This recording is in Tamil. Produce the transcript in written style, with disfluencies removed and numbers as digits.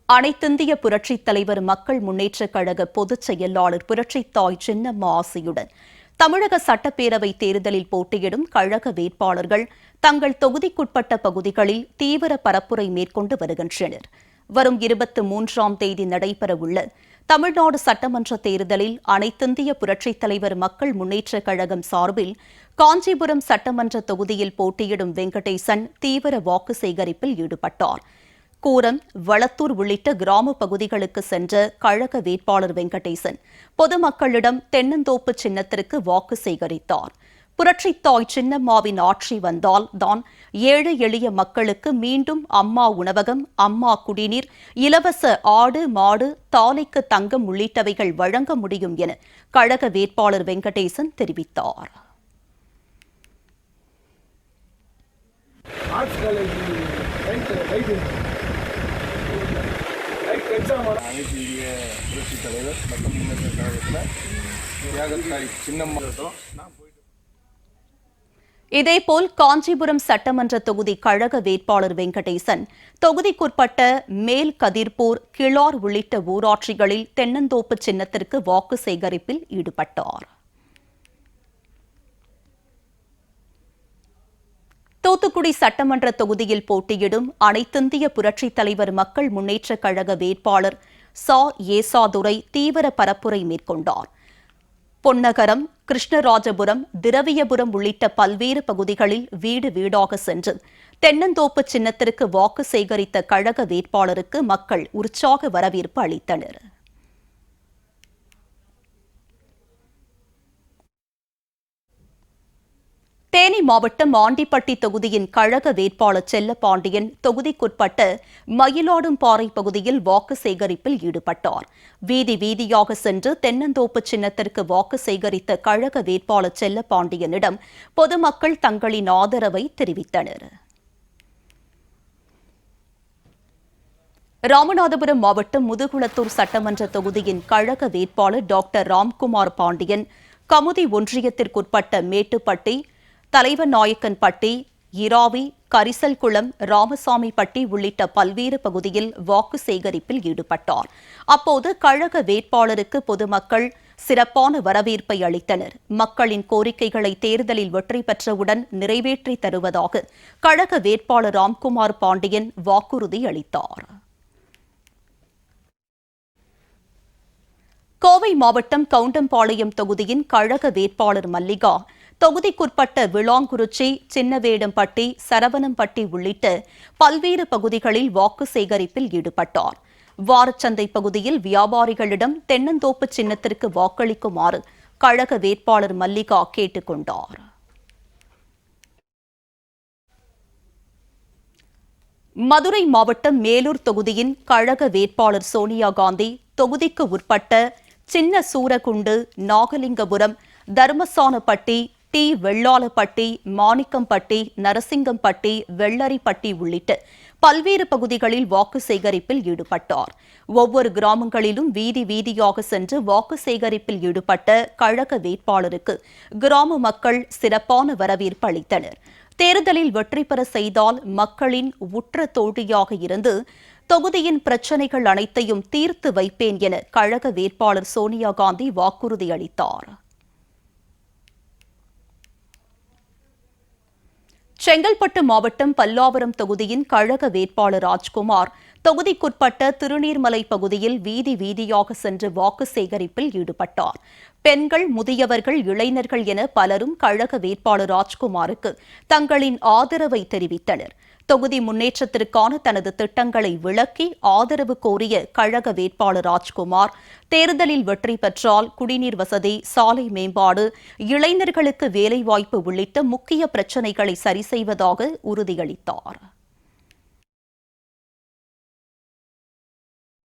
அனைத்திந்திய புரட்சித் தலைவர் மக்கள் முன்னேற்றக் கழக பொதுச் செயலாளர் புரட்சித் தாய் சின்னம்மா ஆசியுடன் தமிழக சட்டப்பேரவை தேர்தலில் போட்டியிடும் கழக வேட்பாளர்கள் தங்கள் தொகுதிக்குட்பட்ட பகுதிகளில் தீவிர பரப்புரை மேற்கொண்டு வருகின்றனர். வரும் 23ஆம் தேதி நடைபெறவுள்ள தமிழ்நாடு சட்டமன்ற தேர்தலில் அனைத்திந்திய புரட்சித் தலைவர் மக்கள் முன்னேற்றக் கழகம் சார்பில் காஞ்சிபுரம் சட்டமன்ற தொகுதியில் போட்டியிடும் வெங்கடேசன் தீவிர வாக்கு சேகரிப்பில் ஈடுபட்டார். கூரம், வளத்தூர் உள்ளிட்ட கிராம பகுதிகளுக்கு சென்ற கழக வேட்பாளர் வெங்கடேசன் பொதுமக்களிடம் தென்னந்தோப்பு சின்னத்திற்கு வாக்கு சேகரித்தார். புரட்சித் தாய் சின்னம்மாவின் ஆட்சி வந்தால் தான் ஏழை எளிய மக்களுக்கு மீண்டும் அம்மா உணவகம், அம்மா குடிநீர், இலவச ஆடு மாடு, தாலிக்கு தங்கம் உள்ளிட்டவைகள் வழங்க முடியும் என கழக வேட்பாளர் வெங்கடேசன் தெரிவித்தார். அனைத்து இந்திய புரட்சித் தலைவர் மக்கள் முன்னேற்ற கழகத்தில் தியாகத்தாய் சின்னம்மா. இதேபோல் காஞ்சிபுரம் சட்டமன்ற தொகுதி கழக வேட்பாளர் வெங்கடேசன் தொகுதிக்குட்பட்ட மேல் கதிர்பூர், கிளார் உள்ளிட்ட ஊராட்சிகளில் தென்னந்தோப்பு சின்னத்திற்கு வாக்கு சேகரிப்பில் ஈடுபட்டார். தூத்துக்குடி சட்டமன்ற தொகுதியில் போட்டியிடும் அனைத்திந்திய புரட்சித் தலைவர் மக்கள் முன்னேற்றக் கழக வேட்பாளர் ஏசாதுரை தீவிர பரப்புரை மேற்கொண்டார். பொன்னகரம், கிருஷ்ணராஜபுரம், திரவியபுரம் உள்ளிட்ட பல்வேறு பகுதிகளில் வீடு வீடாக சென்று தென்னந்தோப்பு சின்னத்திற்கு வாக்கு சேகரித்த கழக வேட்பாளருக்கு மக்கள் உற்சாக வரவேற்பு அளித்தனர். தேனி மாவட்டம் ஆண்டிப்பட்டி தொகுதியின் கழக வேட்பாளர் செல்லப்பாண்டியன் தொகுதிக்குட்பட்ட மயிலாடும்பாறை பகுதியில் வாக்கு சேகரிப்பில் ஈடுபட்டார். வீதி வீதியாக சென்று தென்னந்தோப்பு சின்னத்திற்கு வாக்கு சேகரித்த கழக வேட்பாளர் செல்லப்பாண்டியனிடம் பொதுமக்கள் தங்களின் ஆதரவை தெரிவித்தனர். ராமநாதபுரம் மாவட்டம் முதுகுளத்தூர் சட்டமன்ற தொகுதியின் கழக வேட்பாளர் டாக்டர் ராம்குமார் பாண்டியன் கமுதி ஒன்றியத்திற்குட்பட்ட மேட்டுப்பட்டி, தலைவநாயக்கன்பட்டி, இராவி, கரிசல்குளம், ராமசாமிப்பட்டி உள்ளிட்ட பல்வேறு பகுதியில் வாக்கு சேகரிப்பில் ஈடுபட்டார். அப்போது கழக வேட்பாளருக்கு பொதுமக்கள் சிறப்பான வரவேற்பை அளித்தனர். மக்களின் கோரிக்கைகளை தேர்தலில் வெற்றி பெற்றவுடன் நிறைவேற்றி தருவதாக கழக வேட்பாளர் ராம்குமார் பாண்டியன் வாக்குறுதி அளித்தார். கோவை மாவட்டம் கவுண்டம்பாளையம் தொகுதியின் கழக வேட்பாளர் மல்லிகா தொகுதிக்குட்பட்ட விளாங்குறிச்சி, சின்னவேடம்பட்டி, சரவணம்பட்டி உள்ளிட்ட பல்வேறு பகுதிகளில் வாக்கு சேகரிப்பில் ஈடுபட்டார். வாரச்சந்தை பகுதியில் வியாபாரிகளிடம் தென்னந்தோப்பு சின்னத்திற்கு வாக்களிக்குமாறு கழக வேட்பாளர் மல்லிகா கேட்டுக் கொண்டார். மதுரை மாவட்டம் மேலூர் தொகுதியின் கழக வேட்பாளர் சோனியா காந்தி தொகுதிக்கு உட்பட்ட சின்ன சூரகுண்டு, நாகலிங்கபுரம், தர்மசானப்பட்டி, டி வெள்ளாளப்பட்டி, மாணிக்கம்பட்டி, நரசிங்கம்பட்டி, வெள்ளரிப்பட்டி உள்ளிட்ட பல்வேறு பகுதிகளில் வாக்கு சேகரிப்பில் ஈடுபட்டார். ஒவ்வொரு கிராமங்களிலும் வீதி வீதியாக சென்று வாக்கு சேகரிப்பில் ஈடுபட்ட கழக வேட்பாளருக்கு கிராம மக்கள் சிறப்பான வரவேற்பு அளித்தனர். தேர்தலில் வெற்றி பெற செய்தால் மக்களின் உற்ற தோழியாக இருந்து தொகுதியின் பிரச்சினைகள் அனைத்தையும் தீர்த்து வைப்பேன் என கழக வேட்பாளர் சோனியா காந்தி வாக்குறுதி அளித்தார். செங்கல்பட்டு மாவட்டம் பல்லாவரம் தொகுதியின் கழக வேட்பாளர் ராஜ்குமார் தொகுதிக்குட்பட்ட திருநீர்மலை பகுதியில் வீதி வீதியாக சென்று வாக்கு சேகரிப்பில் ஈடுபட்டார். பெண்கள், முதியவர்கள், இளைஞர்கள் என பலரும் கழக வேட்பாளர் ராஜ்குமாருக்கு தங்களின் ஆதரவை தெரிவித்தனர். தொகுதி முன்னேற்றத்திற்கான தனது திட்டங்களை விளக்கி ஆதரவு கோரிய கழக வேட்பாளர் ராஜ்குமார் தேர்தலில் வெற்றி பெற்றால் குடிநீர் வசதி, சாலை மேம்பாடு, இளைஞர்களுக்கு வேலைவாய்ப்பு உள்ளிட்ட முக்கிய பிரச்சினைகளை சரி செய்வதாக உறுதியளித்தார்.